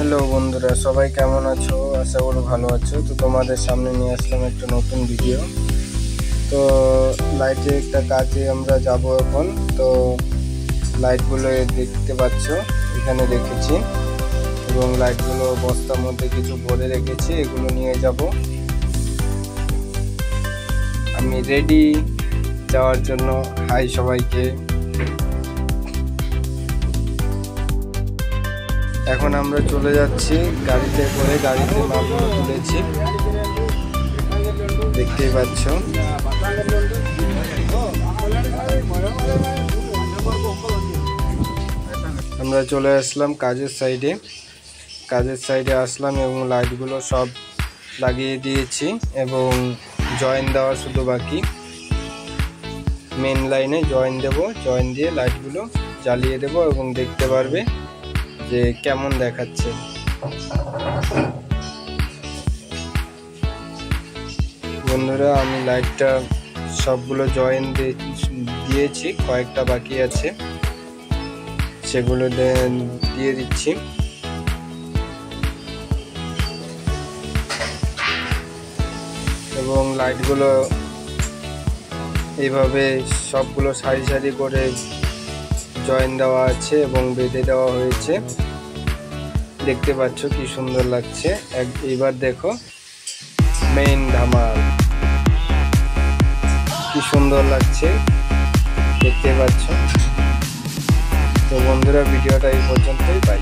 Hello বন্ধুরা, সবাই কেমন আছো? আশা করি ভালো আছো। তো তোমাদের সামনে নিয়ে আসলাম একটা নতুন ভিডিও। তো লাইটের একটা কাজে আমরা যাব এখন। তো লাইটগুলো দেখতে পাচ্ছ এখানে রেখেছি, এবং লাইটগুলো বস্তার মধ্যে কিছু ভরে রেখেছি, এগুলো নিয়ে যাব। আমি রেডি যাওয়ার জন্য। হাই সবাইকে। এখন আমরা চলে যাচ্ছি গাড়িতে করে। গাড়িতে মালগুলো তুলেছি, দেখতেই পাচ্ছ। আমরা চলে আসলাম কাজের সাইডে আসলাম এবং লাইটগুলো সব লাগিয়ে দিয়েছি এবং জয়েন দেওয়া শুধু বাকি। মেন লাইনে জয়েন দেব, জয়েন দিয়ে লাইটগুলো জ্বালিয়ে দেব এবং দেখতে পারবে যে কেমন দেখাচ্ছে। বন্ধুরা, আমি লাইটটা সবগুলো জয়েন দিয়েছি, কয়েকটা বাকি আছে, সেগুলো দিয়ে দিচ্ছি। এবং লাইটগুলো এইভাবে সবগুলো সারি সারি করে জয়েন দেওয়া আছে এবং বেঁধে দেওয়া হয়েছে। দেখতে পাচ্ছ কি সুন্দর লাগছে। এবার দেখো মেইন ধামাল, কি সুন্দর লাগছে, দেখতে পাচ্ছ। তো বন্ধুরা, ভিডিওটা এই পর্যন্তই। বাই।